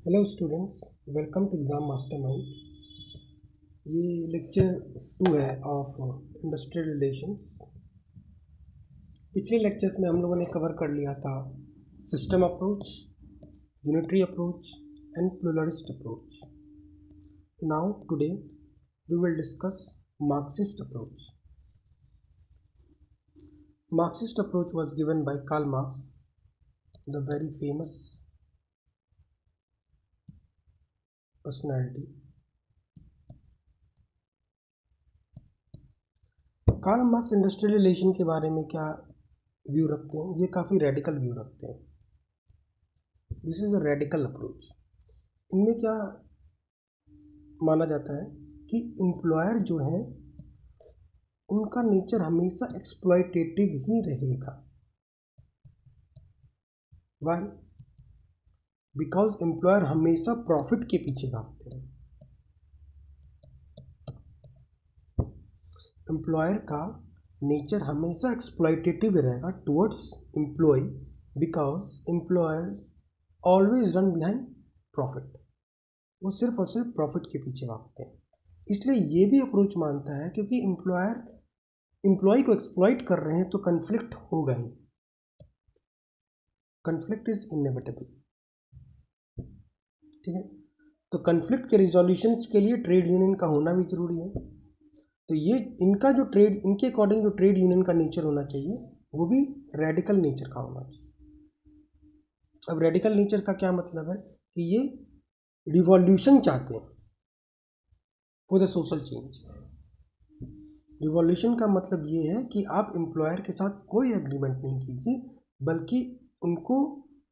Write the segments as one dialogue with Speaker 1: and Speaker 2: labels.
Speaker 1: Hello students, welcome to Exam Mastermind. ये lecture 2 है of industrial relations. पिछले lectures में हम लोगों ने कवर कर लिया था system approach, unitary approach and pluralist approach. Now today we will discuss Marxist approach. Marxist approach was given by Karl Marx, the very famous personality. Karl Marx industrial relation के बारे में क्या व्यू रखते हैं? ये काफ़ी रेडिकल व्यू रखते हैं। This is a radical approach. इनमें क्या माना जाता है कि एम्प्लॉयर जो है उनका नेचर हमेशा एक्सप्लॉयटेटिव ही रहेगा। वाई? बिकॉज एम्प्लॉयर हमेशा प्रॉफिट के पीछे भागते हैं। एम्प्लॉयर का नेचर हमेशा एक्सप्लॉयटेटिव रहेगा towards employ, because employer always run behind profit. वो सिर्फ और सिर्फ प्रॉफिट के पीछे भागते हैं। इसलिए ये भी अप्रोच मानता है क्योंकि एम्प्लॉयर एम्प्लॉय को एक्सप्लॉइट कर रहे हैं तो कन्फ्लिक्ट होगा ही। Conflict is inevitable. ठीक है, तो कन्फ्लिक्ट के रिजोल्यूशन के लिए ट्रेड यूनियन का होना भी जरूरी है। तो ये इनका जो ट्रेड, इनके अकॉर्डिंग जो ट्रेड यूनियन का नेचर होना चाहिए वो भी रेडिकल नेचर का होना चाहिए। अब रेडिकल नेचर का क्या मतलब है कि ये रिवॉल्यूशन चाहते हैं for the social change. Revolution का मतलब ये है कि आप एम्प्लॉयर के साथ कोई एग्रीमेंट नहीं कीजिए, बल्कि उनको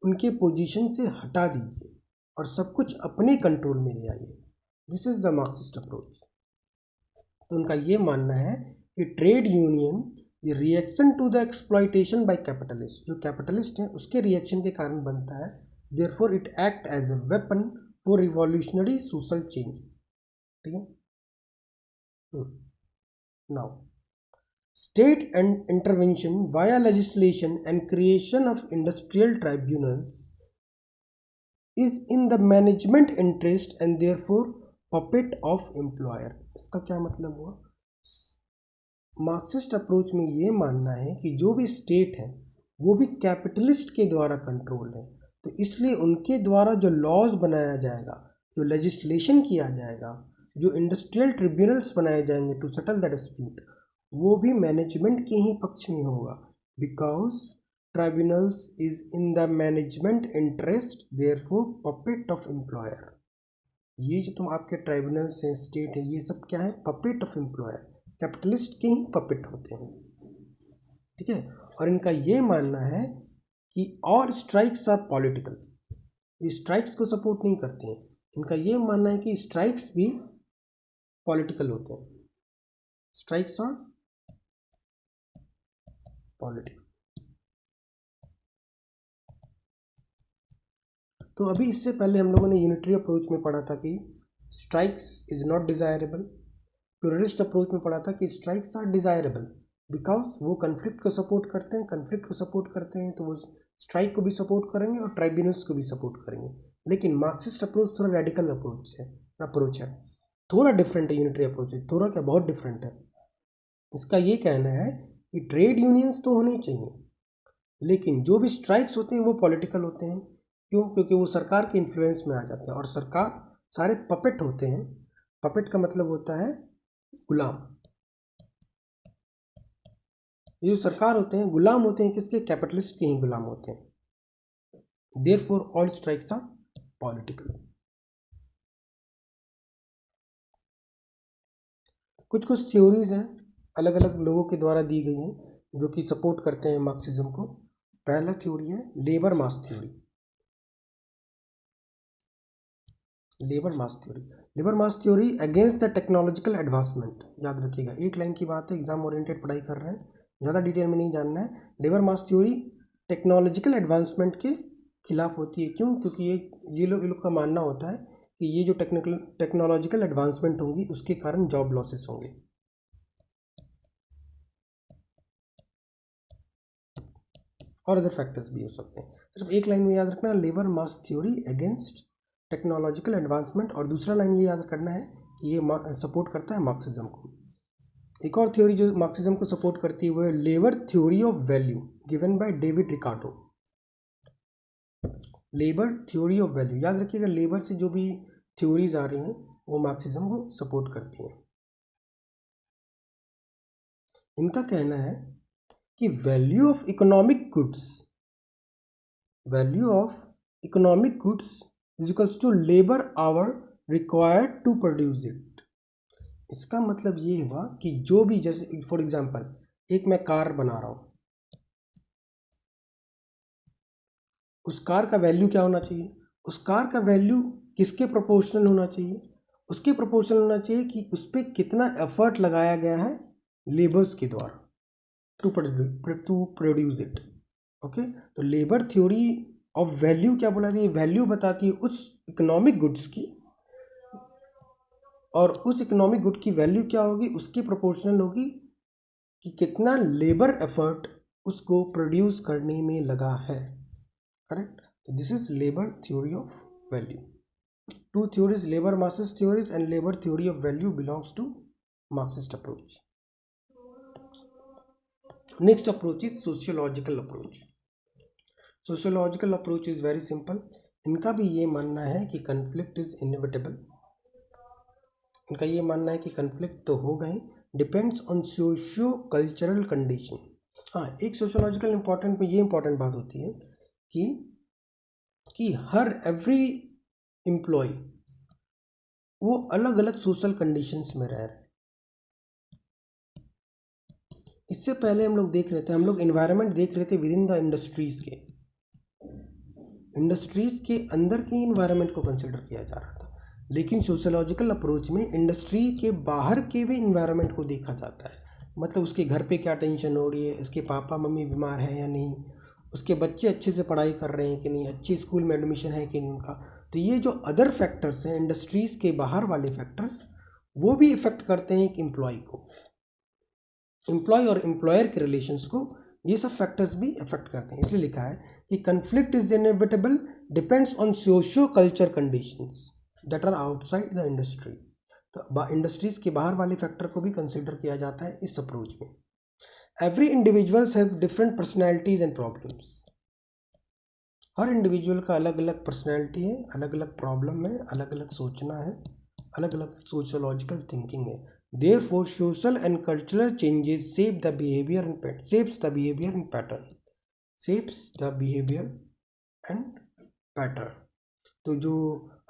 Speaker 1: उनके पोजीशन से हटा दीजिए और सब कुछ अपने कंट्रोल में ले आइए। This is the Marxist approach. तो उनका ये मानना है कि ट्रेड यूनियन ये reaction to the exploitation by capitalist, जो कैपिटलिस्ट हैं उसके रिएक्शन के कारण बनता है। Therefore it act as a weapon for revolutionary social change. ठीक है। Now state and intervention via legislation and creation of industrial tribunals is in the management interest and therefore puppet of employer। इसका क्या मतलब हुआ? Marxist approach में ये मानना है कि जो भी स्टेट है वो भी कैपिटलिस्ट के द्वारा कंट्रोल है, तो इसलिए उनके द्वारा जो लॉज बनाया जाएगा, जो लेजिस्लेशन किया जाएगा, जो इंडस्ट्रियल ट्रिब्यूनल्स बनाए जाएंगे टू सेटल द डिस्प्यूट, वो भी मैनेजमेंट के ही पक्ष में होगा। Because tribunals is in the management interest, therefore puppet of employer. ये जो तुम आपके ट्राइब्यूनल्स हैं, स्टेट है, ये सब क्या है? Puppet of employer. कैपिटलिस्ट के ही पपेट होते हैं। ठीक है। और इनका ये मानना है कि ऑल स्ट्राइक्स आर पॉलिटिकल। ये स्ट्राइक्स को सपोर्ट नहीं करते हैं। इनका ये मानना है कि स्ट्राइक्स भी पॉलिटिकल होते हैं। Strikes are political. तो अभी इससे पहले हम लोगों ने यूनिटरी अप्रोच में पढ़ा था कि strikes is not desirable. Pluralist approach में पढ़ा था कि स्ट्राइक्स आर डिजायरेबल बिकॉज वो कन्फ्लिक्ट को सपोर्ट करते हैं। कन्फ्लिक्ट को सपोर्ट करते हैं तो वो स्ट्राइक को भी सपोर्ट करेंगे और ट्राइब्यूनल्स को भी सपोर्ट करेंगे। लेकिन मार्क्सिस्ट अप्रोच थोड़ा रेडिकल अप्रोच है, थोड़ा डिफरेंट है। यूनिटरी अप्रोच है थोड़ा क्या, बहुत डिफरेंट है। इसका ये कहना है कि ट्रेड यूनियंस तो होने चाहिए, लेकिन जो भी स्ट्राइक्स होते हैं वो पॉलिटिकल होते हैं। क्यों? क्योंकि वो सरकार के इन्फ्लुएंस में आ जाते हैं और सरकार सारे पपेट होते हैं। पपेट का मतलब होता है गुलाम। ये जो सरकार होते हैं गुलाम होते हैं किसके? कैपिटलिस्ट के ही गुलाम होते हैं। Therefore all strikes are political. कुछ कुछ थ्योरीज हैं अलग अलग लोगों के द्वारा दी गई हैं जो कि सपोर्ट करते हैं मार्क्सिज्म को। पहला थ्योरी है labour mass theory. Labour mass theory against the technological advancement. याद रखिएगा, एक लाइन की बात है, एग्जाम ओरिएंटेड पढ़ाई कर रहे हैं, ज़्यादा डिटेल में नहीं जानना है। लेबर मास थ्योरी टेक्नोलॉजिकल एडवांसमेंट के खिलाफ होती है। क्यों? क्योंकि ये लोग का मानना होता है कि ये जो टेक्नोलॉजिकल एडवांसमेंट होंगी उसके कारण जॉब लॉसेस होंगे और अदर फैक्टर्स भी हो सकते हैं। सिर्फ एक लाइन में याद रखना, लेबर मास थ्योरी अगेंस्ट टेक्नोलॉजिकल एडवांसमेंट, और दूसरा लाइन ये याद करना है कि ये सपोर्ट करता है मार्क्सिज्म को। एक और थ्योरी जो मार्क्सिज्म को सपोर्ट करती है वो है labour theory of value given by David Ricardo. Labour theory of value, याद रखिएगा लेबर से जो भी थ्योरीज आ रही हैं वो मार्क्सिज्म को सपोर्ट करती हैं। इनका कहना है कि value of economic goods is equals to labour hour required to produce it. इसका मतलब ये हुआ कि जो भी, जैसे फॉर एग्जांपल एक मैं कार बना रहा हूँ, उस कार का वैल्यू क्या होना चाहिए? उस कार का वैल्यू किसके प्रोपोर्शनल होना चाहिए? उसके प्रोपोर्शनल होना चाहिए कि उस पर कितना एफर्ट लगाया गया है लेबर्स के द्वारा टू प्रोड्यूस इट। ओके, तो लेबर थ्योरी ऑफ वैल्यू क्या बोला है? वैल्यू बताती है उस इकोनॉमिक गुड्स की, और उस इकोनॉमिक गुड की वैल्यू क्या होगी? उसके प्रोपोर्शनल होगी कि कितना लेबर एफर्ट उसको प्रोड्यूस करने में लगा है। करेक्ट? तो this is labour theory of value. Two theories, labour Marxist theories and labour theory of value belongs to Marxist approach. Next approach is sociological approach. Sociological approach is very simple. इनका भी ये मानना है कि conflict is inevitable. इनका ये मानना है कि कन्फ्लिक्ट तो हो गए, depends on socio cultural condition. हाँ, एक सोशियोलॉजिकल इंपॉर्टेंट में ये इंपॉर्टेंट बात होती है कि हर एवरी एम्प्लॉय वो अलग अलग सोशल कंडीशंस में रह रहे हैं। इससे पहले हम लोग देख रहे थे, हम लोग एनवायरनमेंट देख रहे थे विद इन द इंडस्ट्रीज के अंदर के एनवायरनमेंट को कंसिडर किया जा रहा था, लेकिन सोशियोलॉजिकल अप्रोच में इंडस्ट्री के बाहर के भी एनवायरनमेंट को देखा जाता है। मतलब उसके घर पे क्या टेंशन हो रही है, उसके पापा मम्मी बीमार हैं या नहीं, उसके बच्चे अच्छे से पढ़ाई कर रहे हैं कि नहीं, अच्छे स्कूल में एडमिशन है कि नहीं उनका। तो ये जो अदर फैक्टर्स हैं, इंडस्ट्रीज़ के बाहर वाले फैक्टर्स, वो भी इफ़ेक्ट करते हैं एक एम्प्लॉय को, एम्प्लॉय और एम्प्लॉयर के रिलेशंस को, ये सब फैक्टर्स भी इफेक्ट करते हैं। इसलिए लिखा है कि conflict is inevitable, depends on socio culture conditions that are outside the industry. तो इंडस्ट्रीज के बाहर वाले फैक्टर को भी कंसिडर किया जाता है इस अप्रोच में। Every individuals have different personalities and problems. Her individual का अलग अलग पर्सनैलिटी है, अलग अलग प्रॉब्लम है, अलग अलग सोचना है, अलग अलग सोशियोलॉजिकल थिंकिंग है। Therefore, social and cultural changes shapes the behavior and pattern. तो जो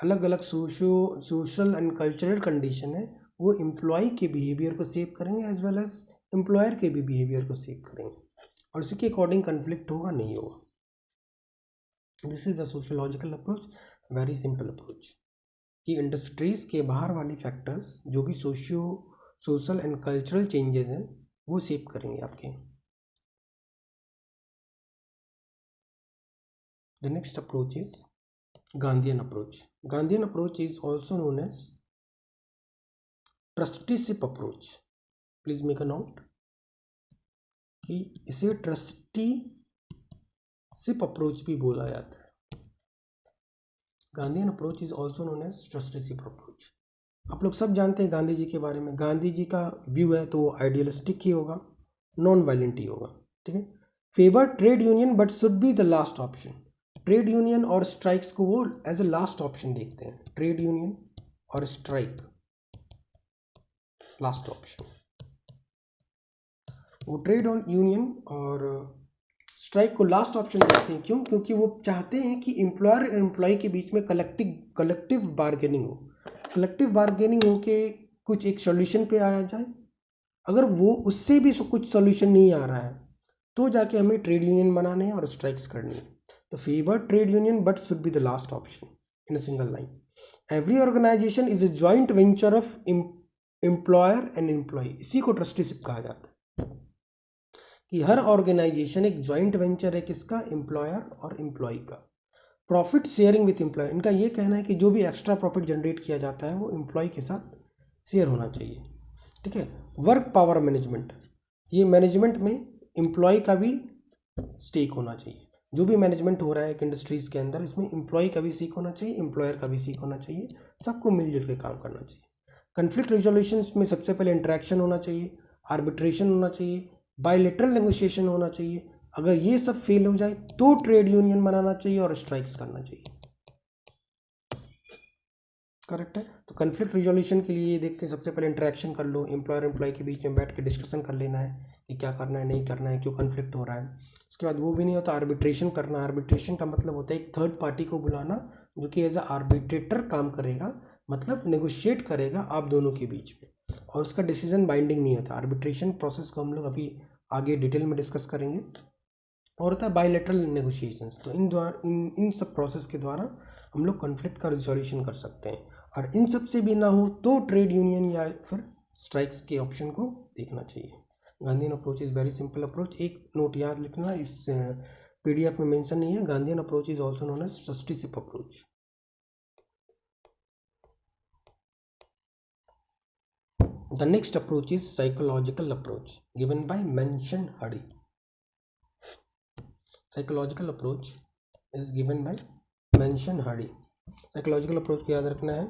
Speaker 1: अलग अलग सोशल एंड कल्चरल कंडीशन है वो एम्प्लॉय के बिहेवियर को सेव करेंगे एज वेल एज एम्प्लॉयर के भी बिहेवियर को सेव करेंगे, और इसी के अकॉर्डिंग कन्फ्लिक्ट होगा नहीं होगा। This is the sociological approach, very simple approach, कि इंडस्ट्रीज के बाहर वाली फैक्टर्स जो भी सोशल एंड कल्चरल चेंजेस हैं वो सेव करेंगे आपके। The next approach is Gandhian approach. Gandhian approach is also known as trusteeship approach. Please make a note कि इसे ट्रस्टीशिप अप्रोच भी बोला जाता है। Gandhian approach is also known as trusteeship approach. आप लोग सब जानते हैं गांधी जी के बारे में। गांधी जी का व्यू है तो वो आइडियलिस्टिक ही होगा, नॉन वायलेंट ही होगा। ठीक है। Favour trade union but should be the last option. Trade union और स्ट्राइक्स को वो एज ए लास्ट ऑप्शन देखते हैं। ट्रेड यूनियन और स्ट्राइक लास्ट ऑप्शन। वो ट्रेड यूनियन और स्ट्राइक को लास्ट ऑप्शन देखते हैं। क्यों? क्योंकि वो चाहते हैं कि एम्प्लॉयर और एम्प्लॉय के बीच में कलेक्टिव बार्गेनिंग हो। कलेक्टिव बार्गेनिंग हो के कुछ एक सॉल्यूशन पे आया जाए। अगर वो उससे भी कुछ सॉल्यूशन नहीं आ रहा है तो जाके हमें ट्रेड यूनियन बनाने हैं और स्ट्राइक्स करनी है। तो favour trade union but should be the last option in a single line. Every organisation is a joint venture of employer and employ. इसी को ट्रस्टीशिप कहा जाता है कि हर ऑर्गेनाइजेशन एक जॉइंट वेंचर है किसका? एम्प्लॉयर और एम्प्लॉय का। Profit sharing with employ. इनका ये कहना है कि जो भी एक्स्ट्रा प्रॉफिट जनरेट किया जाता है वो एम्प्लॉय के साथ शेयर होना चाहिए। ठीक है। वर्क पावर मैनेजमेंट, ये मैनेजमेंट में एम्प्लॉय का भी स्टेक होना चाहिए। जो भी मैनेजमेंट हो रहा है एक इंडस्ट्रीज़ के अंदर, इसमें एम्प्लॉय का भी सीख होना चाहिए, एम्प्लॉयर का भी सीख होना चाहिए, सबको मिलजुल के काम करना चाहिए। कन्फ्लिक्ट रेजोल्यूशन में सबसे पहले इंटरेक्शन होना चाहिए, आर्बिट्रेशन होना चाहिए, बायलैटरल नेगोशिएशन होना चाहिए। अगर ये सब फेल हो जाए तो ट्रेड यूनियन बनाना चाहिए और स्ट्राइक्स करना चाहिए। करेक्ट है। तो कन्फ्लिक्ट रिजोल्यूशन के लिए ये देखते हैं, सबसे पहले इंटरेक्शन कर लो, एम्प्लॉयर एम्प्लॉय के बीच में बैठ के डिस्कशन कर लेना है कि क्या करना है, नहीं करना है, क्यों कन्फ्लिक्ट हो रहा है। उसके बाद वो भी नहीं होता, आर्बिट्रेशन करना। आर्बिट्रेशन का मतलब होता है एक थर्ड पार्टी को बुलाना जो कि एज अ आर्बिट्रेटर काम करेगा, मतलब नेगोशिएट करेगा आप दोनों के बीच में, और उसका डिसीजन बाइंडिंग नहीं होता। आर्बिट्रेशन प्रोसेस को हम लोग अभी आगे डिटेल में डिस्कस करेंगे। और होता है बायलैटरल नेगोशिएशंस। तो इन सब प्रोसेस के द्वारा हम लोग कॉन्फ्लिक्ट का रिजोल्यूशन कर सकते हैं। और इन सब से भी ना हो तो ट्रेड यूनियन या फिर स्ट्राइक्स के ऑप्शन को देखना चाहिए। Gandhian approach is very simple approach. एक नोट याद लिखना, इस पीडीएफ में मेंशन नहीं है, Gandhian approach is also known as trusteeship approach. The next approach is psychological approach given by Mention Hadi. Psychological approach is given by Mention Hadi. Psychological approach को याद रखना है,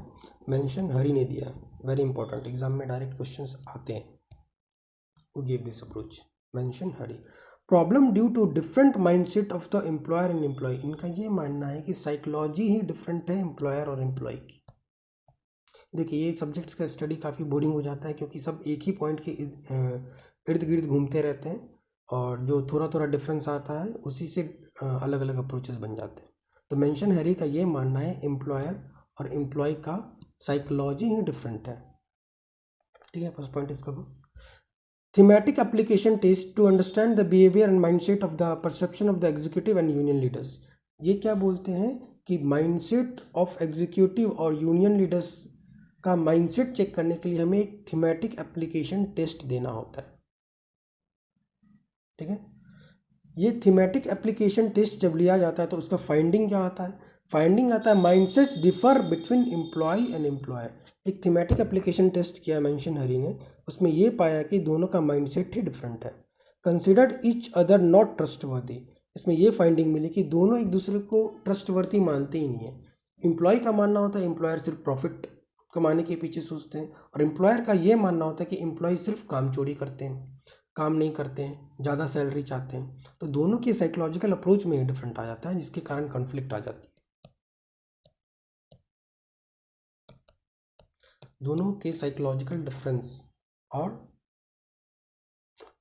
Speaker 1: मेंशन हरी ने दिया है, वेरी इंपॉर्टेंट, एग्जाम में direct questions आते हैं। Who gave this approach? Mention Haire. Problem due to different mindset of the employer and employ. इनका ये मानना है कि साइकोलॉजी ही डिफरेंट है एम्प्लॉयर और एम्प्लॉय की। देखिए ये सब्जेक्ट्स का स्टडी काफ़ी बोरिंग हो जाता है क्योंकि सब एक ही पॉइंट के इर्द गिर्द घूमते रहते हैं, और जो थोड़ा थोड़ा डिफरेंस आता है उसी से अलग अलग अप्रोचेस बन जाते हैं। तो मेंशन हैरी का ये मानना है एम्प्लॉयर और एम्प्लॉय का साइकोलॉजी ही डिफरेंट है। ठीक है, फर्स्ट पॉइंट इसका वो thematic application test to understand the behaviour and mindset of the perception of the executive and union leaders. ये क्या बोलते हैं कि माइंडसेट ऑफ एग्जीक्यूटिव और यूनियन लीडर्स का माइंडसेट चेक करने के लिए हमें एक थीमेटिक एप्लीकेशन टेस्ट देना होता है। ठीक है, ये थीमेटिक एप्लीकेशन टेस्ट जब लिया जाता है तो उसका फाइंडिंग क्या आता है? फाइंडिंग आता है mindsets differ between employ and employer. एक थीमेटिक एप्लीकेशन टेस्ट किया मेंशन हरी ने, उसमें ये पाया कि दोनों का माइंडसेट ही डिफरेंट है। Considered each other not trustworthy. इसमें ये फाइंडिंग मिली कि दोनों एक दूसरे को ट्रस्टवर्दी मानते ही नहीं है। एम्प्लॉय का मानना होता है एम्प्लॉयर सिर्फ प्रॉफिट कमाने के पीछे सोचते हैं, और एम्प्लॉयर का ये मानना होता है कि एम्प्लॉय सिर्फ काम चोरी करते हैं, काम नहीं करते हैं, ज़्यादा सैलरी चाहते हैं। तो दोनों के साइकोलॉजिकल अप्रोच में डिफरेंट आ जाता है, जिसके कारण कॉन्फ्लिक्ट आ जाती है। दोनों के साइकोलॉजिकल डिफरेंस और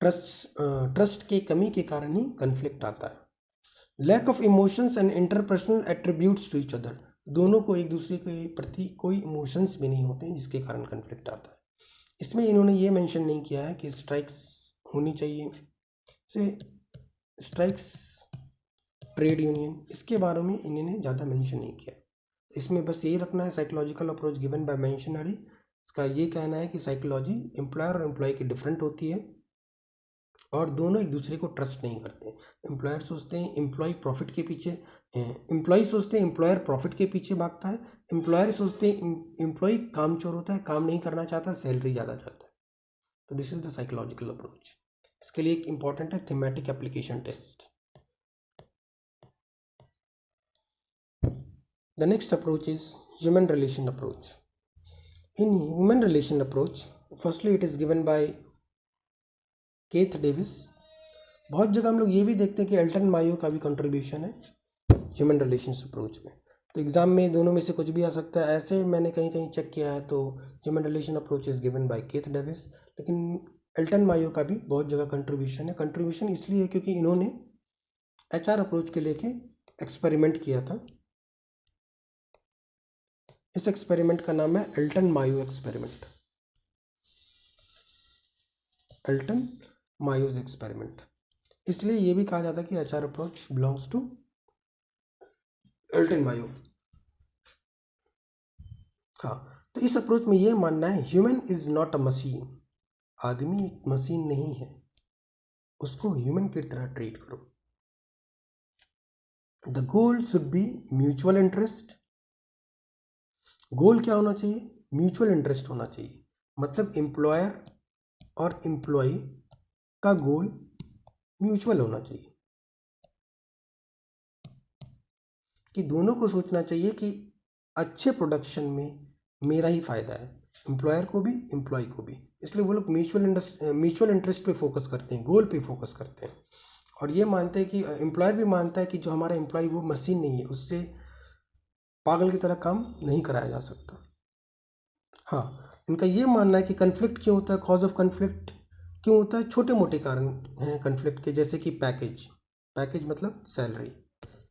Speaker 1: ट्रस्ट के कमी के कारण ही कॉन्फ्लिक्ट आता है। Lack of emotions and interpersonal attributes to each other. दोनों को एक दूसरे के प्रति कोई इमोशंस भी नहीं होते हैं, जिसके कारण कॉन्फ्लिक्ट आता है। इसमें इन्होंने ये मेंशन नहीं किया है कि स्ट्राइक्स होनी चाहिए, से स्ट्राइक्स ट्रेड यूनियन, इसके बारे में इन्होंने ज़्यादा मेंशन नहीं किया। इसमें बस यही रखना है, साइकोलॉजिकल अप्रोच गिवन बाय मेंशनरी। इसका ये कहना है कि साइकोलॉजी एम्प्लॉयर और एम्प्लॉय की डिफरेंट होती है और दोनों एक दूसरे को ट्रस्ट नहीं करते। एम्प्लॉयर सोचते हैं एम्प्लॉय प्रॉफिट के पीछे, एम्प्लॉय सोचते हैं एम्प्लॉयर प्रॉफिट के पीछे भागता है, एम्प्लॉयर सोचते हैं एम्प्लॉय काम चोर होता है, काम नहीं करना चाहता, सैलरी ज़्यादा चाहता है। तो this is the psychological approach. इसके लिए एक इंपॉर्टेंट है thematic application test. The next approach is human relation approach. In human relation approach, firstly it is given by kth Davis. बहुत जगह हम लोग ये भी देखते हैं कि एल्टन मायो का भी कंट्रीब्यूशन है ह्यूमन रिलेशंस अप्रोच में। तो एग्जाम में दोनों में से कुछ भी आ सकता है, ऐसे मैंने कहीं कहीं चेक किया है तो human relation approach is given by kth Davis, लेकिन एल्टन मायो का भी बहुत जगह कंट्रीब्यूशन है। कंट्रीब्यूशन इसलिए है क्योंकि इन्होंने एचआर अप्रोच के लेके एक्सपेरिमेंट किया था। इस एक्सपेरिमेंट का नाम है Elton Mayo experiment, Elton Mayo's experiment. इसलिए ये भी कहा जाता है कि HR approach belongs to Elton Mayo. हाँ, तो इस अप्रोच में ये मानना है human is not a machine. आदमी एक मशीन नहीं है, उसको ह्यूमन की तरह ट्रीट करो। The goal should be mutual interest. Goal क्या होना चाहिए? म्यूचुअल इंटरेस्ट होना चाहिए। मतलब एम्प्लॉयर और एम्प्लॉय का गोल म्यूचुअल होना चाहिए। कि दोनों को सोचना चाहिए कि अच्छे प्रोडक्शन में मेरा ही फ़ायदा है, एम्प्लॉयर को भी एम्प्लॉय को भी। इसलिए वो लोग म्यूचुअल इंटरेस्ट पे फोकस करते हैं, गोल पे फोकस करते हैं, और ये मानते हैं कि एम्प्लॉयर भी मानता है कि जो हमारा एम्प्लॉय वो मशीन नहीं है, उससे पागल की तरह काम नहीं कराया जा सकता। हाँ, इनका ये मानना है कि कन्फ्लिक्ट क्यों होता है, कॉज ऑफ कन्फ्लिक्ट क्यों होता है, छोटे मोटे कारण हैं कन्फ्लिक्ट के, जैसे कि पैकेज मतलब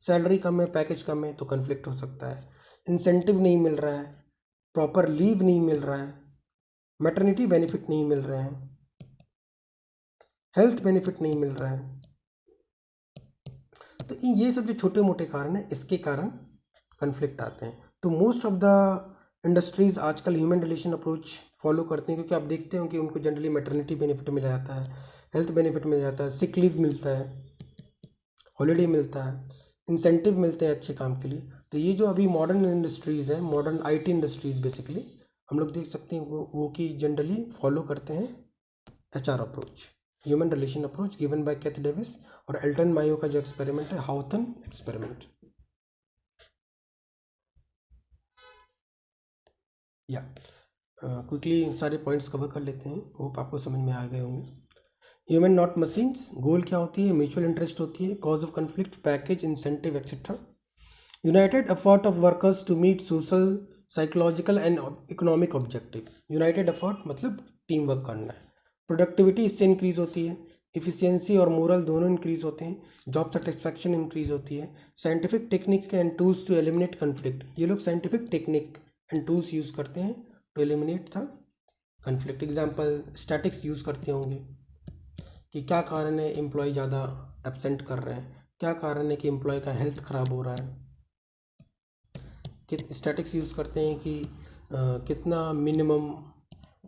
Speaker 1: सैलरी कम है, पैकेज कम है, तो कन्फ्लिक्ट हो सकता है। इंसेंटिव नहीं मिल रहा है, प्रॉपर लीव नहीं मिल रहा है, मैटरनिटी बेनिफिट नहीं मिल रहे हैं, हेल्थ बेनिफिट नहीं मिल रहा है। तो ये सब जो छोटे मोटे कारण हैं, इसके कारण कन्फ्लिक्ट आते हैं। तो मोस्ट ऑफ द इंडस्ट्रीज़ आजकल ह्यूमन रिलेशन अप्रोच फॉलो करते हैं, क्योंकि आप देखते हो कि उनको जनरली मैटरनिटी बेनिफिट मिल जाता है, हेल्थ बेनिफिट मिल जाता है, सिक लीव मिलता है, हॉलीडे मिलता है, इंसेंटिव मिलते हैं अच्छे काम के लिए। तो ये जो अभी मॉडर्न इंडस्ट्रीज़ हैं, मॉडर्न IT इंडस्ट्रीज़ बेसिकली हम लोग देख सकते हैं वो कि जनरली फॉलो करते हैं HR approach, human relation approach given by kth Davis और एल्टन मायो का जो एक्सपेरिमेंट है, हाउथन एक्सपेरिमेंट। या क्विकली सारे पॉइंट्स कवर कर लेते हैं, होप आपको समझ में आ गए होंगे। ह्यूमन नॉट मशीन्स, गोल क्या होती है, म्यूचुअल इंटरेस्ट होती है, cause of conflict, package, incentive etcetera. United effort of workers to meet social, psychological and economic objective. United effort मतलब टीम वर्क करना है। प्रोडक्टिविटी इससे इंक्रीज होती है, इफिशियंसी और मोरल दोनों इंक्रीज होते हैं, जॉब सेटिस्फैक्शन इंक्रीज होती है। Scientific technique and tools to eliminate conflict, ये लोग scientific technique and tools use करते हैं to eliminate the conflict. Example statics use करते होंगे कि क्या कारण है एम्प्लॉय ज़्यादा एब्सेंट कर रहे हैं, क्या कारण है कि एम्प्लॉय का हेल्थ ख़राब हो रहा है। स्टैटिक्स यूज़ करते हैं कि कितना मिनिमम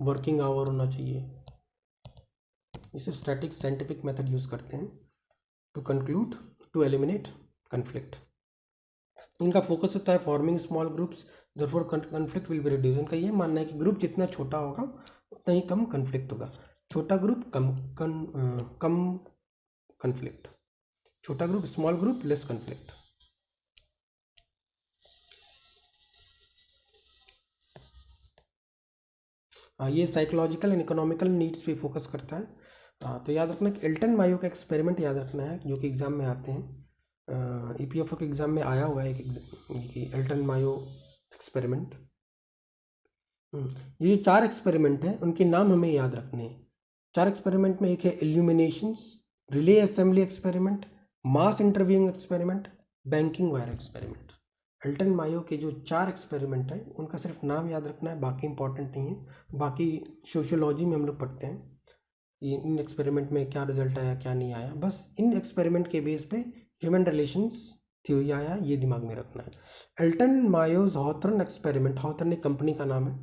Speaker 1: वर्किंग आवर होना चाहिए। ये सब स्टैटिक्स साइंटिफिक मेथड यूज़ करते हैं to conclude, to eliminate conflict. इनका फोकस होता है forming small groups, therefore conflict will be reduce. इनका ये मानना है कि ग्रुप जितना छोटा होगा उतना ही कम कन्फ्लिक्ट होगा। छोटा ग्रुप कम कन्फ्लिक्ट, छोटा group small group less conflict. ये साइकोलॉजिकल एंड इकोनॉमिकल नीड्स पे फोकस करता है। तो याद रखना कि एल्टन मायो का एक्सपेरिमेंट याद रखना है, जो कि एग्ज़ाम में आते हैं। EPFO के एग्ज़ाम में आया हुआ है कि एल्टन मायो एक्सपेरिमेंट। ये 4 एक्सपेरिमेंट हैं, उनके नाम हमें याद रखने हैं। 4 एक्सपेरिमेंट में एक है illuminations, relay assembly experiment, mass interviewing experiment, banking wire experiment. Elton Mayo के जो 4 एक्सपेरिमेंट हैं उनका सिर्फ नाम याद रखना है, बाकी इंपॉर्टेंट नहीं है। बाकी सोशियोलॉजी में हम लोग पढ़ते हैं कि इन एक्सपेरिमेंट में क्या रिजल्ट आया क्या नहीं आया, बस इन एक्सपेरिमेंट के बेस पे ह्यूमन रिलेशंस थ्योरी आया, ये दिमाग में रखना है। एल्टन मायोज हॉथर्न एक्सपेरिमेंट, हॉथर्न एक कंपनी का नाम है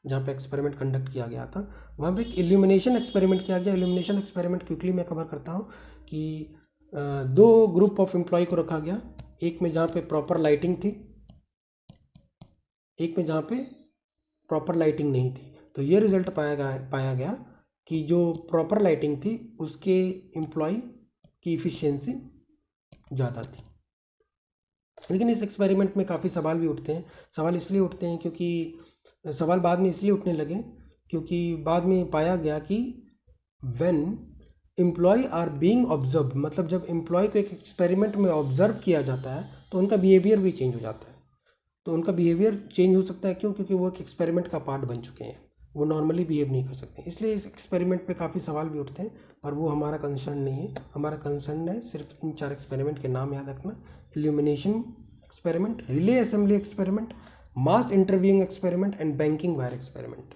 Speaker 1: जहाँ पे एक्सपेरिमेंट कंडक्ट किया गया था, वहाँ पे एक इल्यूमिनेशन एक्सपेरिमेंट किया गया। इल्यूमिनेशन एक्सपेरिमेंट क्विकली मैं कवर करता हूँ कि 2 ग्रुप ऑफ एम्प्लॉय को रखा गया, एक में जहाँ पे प्रॉपर लाइटिंग थी, एक में जहाँ पे प्रॉपर लाइटिंग नहीं थी। तो ये रिजल्ट पाया गया कि जो प्रॉपर लाइटिंग थी उसके एम्प्लॉय की इफ़िशियंसी ज़्यादा थी। लेकिन इस एक्सपेरिमेंट में काफ़ी सवाल भी उठते हैं। सवाल इसलिए उठते हैं क्योंकि सवाल बाद में इसलिए उठने लगे क्योंकि बाद में पाया गया कि when employ are being observe, मतलब जब एम्प्लॉय को एक एक्सपेरिमेंट में ऑब्जर्व किया जाता है तो उनका बिहेवियर भी चेंज हो जाता है। तो उनका बिहेवियर चेंज हो सकता है क्यों, क्योंकि वो एक एक्सपेरिमेंट का पार्ट बन चुके हैं, वो नॉर्मली बिहेव नहीं कर सकते। इसलिए इस एक्सपेरिमेंट पे काफ़ी सवाल भी उठते हैं, पर वो हमारा कंसर्न नहीं है। हमारा कंसर्न है सिर्फ इन 4 एक्सपेरिमेंट के नाम याद रखना, illumination experiment, relay assembly experiment, mass interviewing experiment and banking wire experiment.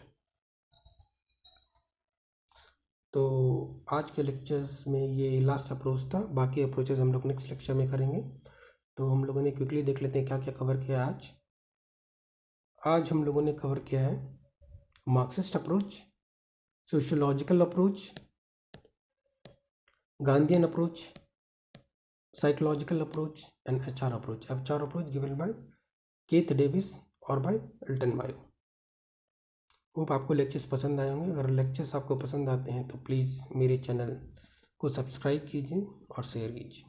Speaker 1: तो आज के लेक्चर्स में ये लास्ट अप्रोच था, बाकी अप्रोचेस हम लोग नेक्स्ट लेक्चर में करेंगे। तो हम लोगों ने क्विकली देख लेते हैं क्या क्या कवर किया आज हम लोगों ने कवर किया है Marxist approach, sociological approach, Gandhian approach, psychological approach and HR approach. HR approach given by kth Davis और बाय एल्टन मायो। होप आपको लेक्चर्स पसंद आए होंगे। अगर लेक्चर्स आपको पसंद आते हैं तो प्लीज़ मेरे चैनल को सब्सक्राइब कीजिए और शेयर कीजिए।